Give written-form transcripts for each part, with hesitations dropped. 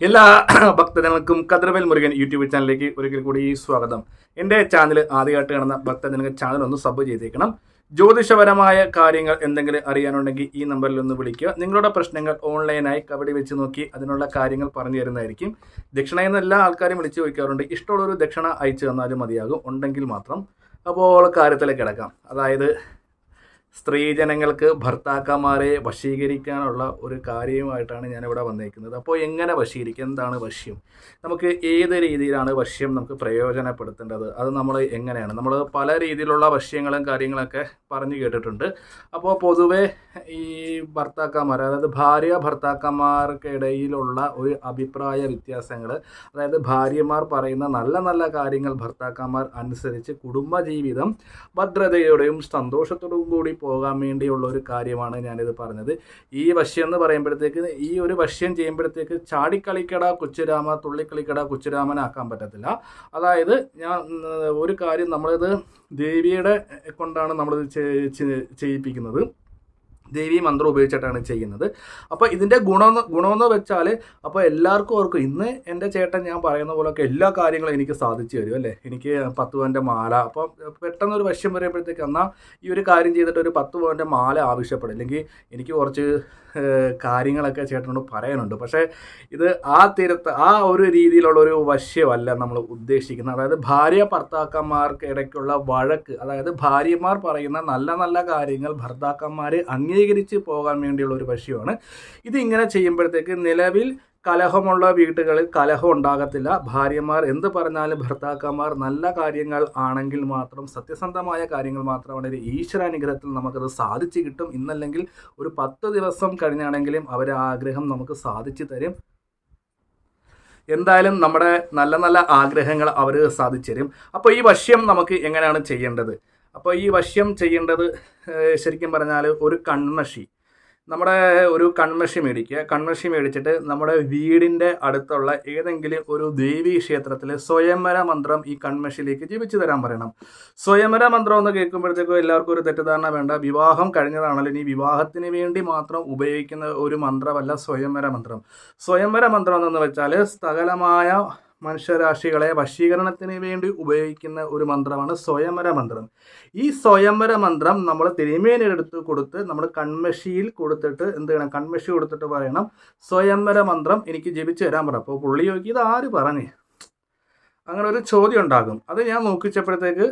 എല്ലാ ഭക്തജനങ്ങൾക്കും കതിരവേൽ മുരുകൻ യൂട്യൂബ് ചാനലിലേക്ക് ഒരിക്കൽ കൂടി സ്വാഗതം. എൻ്റെ ചാനൽ ആദ്യമായിട്ട് കാണുന്ന ഭക്തജനങ്ങൾ ചാനൽ ഒന്ന് സബ് ചെയ്തേക്കണം. ജ്യോതിഷപരമായ കാര്യങ്ങൾ എന്തെങ്കിലും അറിയാനുണ്ടെങ്കിൽ ഈ നമ്പറിൽ ഒന്ന് വിളിക്കുക. നിങ്ങളുടെ പ്രശ്നങ്ങൾ ഓൺലൈനായി കബഡി വെച്ച് നോക്കി അതിനുള്ള കാര്യങ്ങൾ പറഞ്ഞു തരുന്നതായിരിക്കും. ദക്ഷിണ എന്ന എല്ലാ ആൾക്കാരും വിളിച്ച് ചോദിക്കാറുണ്ട്. ഇഷ്ടമുള്ളൊരു ദക്ഷിണ അയച്ചു തന്നാലും മതിയാകും, ഉണ്ടെങ്കിൽ മാത്രം. അപ്പോൾ കാര്യത്തിലേക്ക് കിടക്കാം. അതായത് സ്ത്രീജനങ്ങൾക്ക് ഭർത്താക്കന്മാരെ വശീകരിക്കാനുള്ള ഒരു കാര്യമായിട്ടാണ് ഞാനിവിടെ വന്നേക്കുന്നത്. അപ്പോൾ എങ്ങനെ വശീകരിക്കും, എന്താണ് വശ്യം, നമുക്ക് ഏത് രീതിയിലാണ് വശ്യം നമുക്ക് പ്രയോജനപ്പെടുത്തേണ്ടത്, അത് നമ്മൾ എങ്ങനെയാണ്, നമ്മൾ പല രീതിയിലുള്ള വശ്യങ്ങളും കാര്യങ്ങളൊക്കെ പറഞ്ഞു കേട്ടിട്ടുണ്ട്. അപ്പോൾ പൊതുവെ ഈ ഭർത്താക്കന്മാർ, അതായത് ഭാര്യ ഭർത്താക്കന്മാർക്കിടയിലുള്ള ഒരു അഭിപ്രായ വ്യത്യാസങ്ങൾ, അതായത് ഭാര്യമാർ പറയുന്ന നല്ല നല്ല കാര്യങ്ങൾ ഭർത്താക്കന്മാർ അനുസരിച്ച് കുടുംബജീവിതം ഭദ്രതയോടെയും സന്തോഷത്തോടും കൂടി പോകാൻ വേണ്ടിയുള്ള ഒരു കാര്യമാണ് ഞാനിത് പറഞ്ഞത്. ഈ വശ്യം എന്ന് പറയുമ്പോഴത്തേക്ക്, ഈ ഒരു വശ്യം ചെയ്യുമ്പോഴത്തേക്ക് ചാടിക്കളിക്കട കൊച്ചുരാമ തുള്ളിക്കളിക്കട കൊച്ചുരാമനാക്കാൻ പറ്റത്തില്ല. അതായത് ഞാൻ ഒരു കാര്യം, നമ്മളിത് ദേവിയുടെ കൊണ്ടാണ് നമ്മളിത് ചെയ്യിപ്പിക്കുന്നത്. ദേവി മന്ത്രം ഉപയോഗിച്ചിട്ടാണ് ചെയ്യുന്നത്. അപ്പോൾ ഇതിൻ്റെ ഗുണമെന്ന് വെച്ചാൽ, അപ്പോൾ എല്ലാവർക്കും ഓർക്കും, ഇന്ന് എൻ്റെ ചേട്ടൻ ഞാൻ പറയുന്ന പോലെയൊക്കെ എല്ലാ കാര്യങ്ങളും എനിക്ക് സാധിച്ചു തരും അല്ലേ, എനിക്ക് 10 പവൻ്റെ മാല. അപ്പോൾ പെട്ടെന്നൊരു വശ്യം പറയുമ്പോഴത്തേക്ക് എന്നാൽ ഈ ഒരു കാര്യം ചെയ്തിട്ട് ഒരു 10 പവൻ്റെ മാല ആവശ്യപ്പെടും, അല്ലെങ്കിൽ എനിക്ക് കുറച്ച് കാര്യങ്ങളൊക്കെ ചേട്ടനോട് പറയാനുണ്ട്. പക്ഷേ ഇത് ആ ഒരു രീതിയിലുള്ളൊരു വശ്യമല്ല നമ്മൾ ഉദ്ദേശിക്കുന്നത്. അതായത് ഭാര്യ ഭർത്താക്കന്മാർക്ക് ഇടയ്ക്കുള്ള വഴക്ക്, അതായത് ഭാര്യമാർ പറയുന്ന നല്ല നല്ല കാര്യങ്ങൾ ഭർത്താക്കന്മാർ അംഗീകരിച്ച് പോകാൻ വേണ്ടിയുള്ള ഒരു വശ്യമാണ്. ഇതിങ്ങനെ ചെയ്യുമ്പോഴത്തേക്ക് നിലവിൽ കലഹമുള്ള വീട്ടുകളിൽ കലഹം ഉണ്ടാകത്തില്ല. ഭാര്യമാർ എന്ത് പറഞ്ഞാലും ഭർത്താക്കന്മാർ നല്ല കാര്യങ്ങൾ ആണെങ്കിൽ മാത്രം, സത്യസന്ധമായ കാര്യങ്ങൾ മാത്രമാണ് ഒരു ഈശ്വരാനുഗ്രഹത്തിൽ നമുക്കത് സാധിച്ചു കിട്ടും. ഇന്നല്ലെങ്കിൽ ഒരു 10 ദിവസം കഴിഞ്ഞാണെങ്കിലും അവരുടെ ആഗ്രഹം നമുക്ക് സാധിച്ചു തരും. എന്തായാലും നമ്മുടെ നല്ല നല്ല ആഗ്രഹങ്ങൾ അവർ സാധിച്ചു തരും. അപ്പോൾ ഈ വശ്യം നമുക്ക് എങ്ങനെയാണ് ചെയ്യേണ്ടത്? അപ്പോൾ ഈ വശ്യം ചെയ്യേണ്ടത് ശരിക്കും പറഞ്ഞാൽ ഒരു കൺമഷി, നമ്മുടെ ഒരു കൺമഷി മേടിക്കുക. കൺമഷി മേടിച്ചിട്ട് നമ്മുടെ വീടിൻ്റെ അടുത്തുള്ള ഏതെങ്കിലും ഒരു ദേവീ ക്ഷേത്രത്തിൽ സ്വയംവര മന്ത്രം ഈ കൺമഷിയിലേക്ക് ജപിച്ചു തരാൻ പറയണം. സ്വയംവര മന്ത്രം എന്ന് കേൾക്കുമ്പോഴത്തേക്കും എല്ലാവർക്കും ഒരു തെറ്റിദ്ധാരണ വേണ്ട. വിവാഹം കഴിഞ്ഞതാണല്ലോ, ഇനി വിവാഹത്തിന് വേണ്ടി മാത്രം ഉപയോഗിക്കുന്ന ഒരു മന്ത്രമല്ല സ്വയംവര മന്ത്രം. സ്വയംവര മന്ത്രം എന്ന് വെച്ചാൽ സകലമായ മനുഷ്യരാശികളെ വശീകരണത്തിന് വേണ്ടി ഉപയോഗിക്കുന്ന ഒരു മന്ത്രമാണ് സ്വയംവര മന്ത്രം. ഈ സ്വയംവര മന്ത്രം നമ്മൾ തിരുമേനിയെടുത്ത് കൊടുത്ത് നമ്മൾ കൺമഷിയിൽ കൊടുത്തിട്ട് എന്ത് ചെയ്യണം, കൺമഷി കൊടുത്തിട്ട് പറയണം സ്വയംവര മന്ത്രം എനിക്ക് ജപിച്ചു തരാൻ പറ. അപ്പോൾ പുള്ളി ചോദിക്കും, ഇത് ആര് പറഞ്ഞേ, അങ്ങനെ ഒരു ചോദ്യം ഉണ്ടാകും. അത് ഞാൻ നോക്കിച്ചപ്പോഴത്തേക്ക്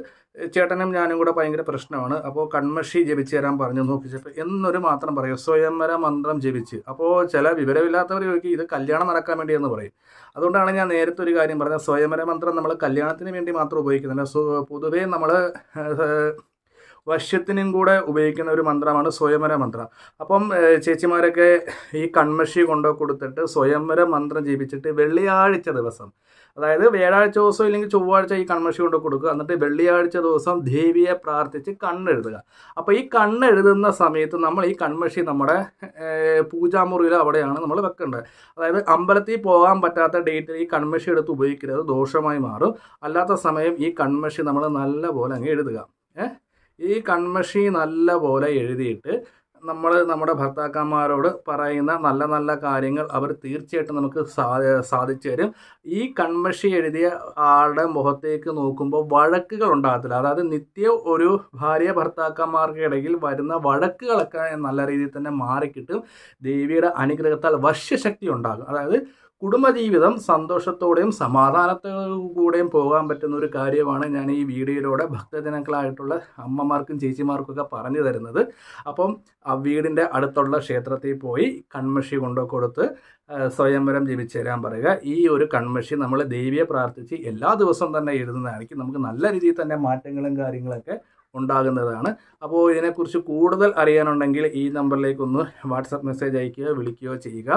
ചേട്ടനും ഞാനും കൂടെ ഭയങ്കര പ്രശ്നമാണ്. അപ്പോൾ കൺമഷി ജപിച്ചു തരാൻ പറഞ്ഞു നോക്കിച്ചപ്പോൾ എന്നൊരു മാത്രം പറയും സ്വയംവര മന്ത്രം ജപിച്ച്. അപ്പോൾ ചില വിവരമില്ലാത്തവർ ചോദിക്കും, ഇത് കല്യാണം നടക്കാൻ വേണ്ടി എന്ന് പറയും. അതുകൊണ്ടാണ് ഞാൻ നേരത്തെ ഒരു കാര്യം പറഞ്ഞത്, സ്വയംവര മന്ത്രം നമ്മൾ കല്യാണത്തിന് വേണ്ടി മാത്രം ഉപയോഗിക്കുന്നില്ല. പൊതുവേ നമ്മൾ വശ്യത്തിനും കൂടെ ഉപയോഗിക്കുന്ന ഒരു മന്ത്രമാണ് സ്വയംവര മന്ത്രം. അപ്പം ചേച്ചിമാരൊക്കെ ഈ കൺമഷി കൊണ്ടു കൊടുത്തിട്ട് സ്വയംവര മന്ത്രം ജപിച്ചിട്ട് വെള്ളിയാഴ്ച ദിവസം, അതായത് വ്യാഴാഴ്ച ദിവസം ഇല്ലെങ്കിൽ ചൊവ്വാഴ്ച ഈ കൺമഷി കൊണ്ട് കൊടുക്കുക. എന്നിട്ട് വെള്ളിയാഴ്ച ദിവസം ദേവിയെ പ്രാർത്ഥിച്ച് കണ്ണെഴുതുക. അപ്പോൾ ഈ കണ്ണെഴുതുന്ന സമയത്ത് നമ്മൾ ഈ കൺമഷി നമ്മുടെ പൂജാമുറിയിൽ അവിടെയാണ് നമ്മൾ വെക്കേണ്ടത്. അതായത് അമ്പലത്തിൽ പോകാൻ പറ്റാത്ത ഡേറ്റിൽ ഈ കൺമഷി എടുത്ത് ഉപയോഗിക്കരുത്, ദോഷമായി മാറും. അല്ലാത്ത സമയം ഈ കൺമഷി നമ്മൾ നല്ല പോലെ അങ്ങ് എഴുതുക. ഈ കൺമഷി നല്ല പോലെ എഴുതിയിട്ട് നമ്മൾ നമ്മുടെ ഭർത്താക്കന്മാരോട് പറയുന്ന നല്ല നല്ല കാര്യങ്ങൾ അവർ തീർച്ചയായിട്ടും നമുക്ക് സാധിച്ചു തരും. ഈ കൺമഷി എഴുതിയ ആളുടെ മുഖത്തേക്ക് നോക്കുമ്പോൾ വഴക്കുകൾ ഉണ്ടാകത്തില്ല. അതായത് നിത്യം ഒരു ഭാര്യ ഭർത്താക്കന്മാർക്കിടയിൽ വരുന്ന വഴക്കുകളൊക്കെ നല്ല രീതിയിൽ തന്നെ മാറിക്കിട്ടും. ദേവിയുടെ അനുഗ്രഹത്താൽ വശ്യശക്തി ഉണ്ടാകും. അതായത് കുടുംബജീവിതം സന്തോഷത്തോടെയും സമാധാനത്തോടെയും പോകാൻ പറ്റുന്ന ഒരു കാര്യമാണ് ഞാൻ ഈ വീഡിയോയിലൂടെ ഭക്തജനങ്ങളായിട്ടുള്ള അമ്മമാർക്കും ചേച്ചിമാർക്കൊക്കെ പറഞ്ഞു തരുന്നത്. അപ്പം ആ വീടിൻ്റെ അടുത്തുള്ള ക്ഷേത്രത്തിൽ പോയി കൺമഷി കൊണ്ടു കൊടുത്ത് സ്വയംവരം ജപിച്ചു തരാൻ പറയുക. ഈ ഒരു കൺമഷി നമ്മൾ ദേവിയെ പ്രാർത്ഥിച്ച് എല്ലാ ദിവസവും തന്നെ എഴുതുന്നതായിരിക്കും നമുക്ക് നല്ല രീതിയിൽ തന്നെ മാറ്റങ്ങളും കാര്യങ്ങളൊക്കെ ഉണ്ടാകുന്നതാണ്. അപ്പോൾ ഇതിനെക്കുറിച്ച് കൂടുതൽ അറിയാനുണ്ടെങ്കിൽ ഈ നമ്പറിലേക്കൊന്ന് വാട്സപ്പ് മെസ്സേജ് അയക്കുകയോ വിളിക്കുകയോ ചെയ്യുക.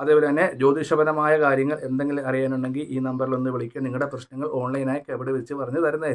അതേപോലെ തന്നെ ജ്യോതിഷപരമായ കാര്യങ്ങൾ എന്തെങ്കിലും അറിയാനുണ്ടെങ്കിൽ ഈ നമ്പറിലൊന്ന് വിളിക്കുക. നിങ്ങളുടെ പ്രശ്നങ്ങൾ ഓൺലൈനായി എവിടെ വെച്ച് പറഞ്ഞു തരുന്നതായിരിക്കും.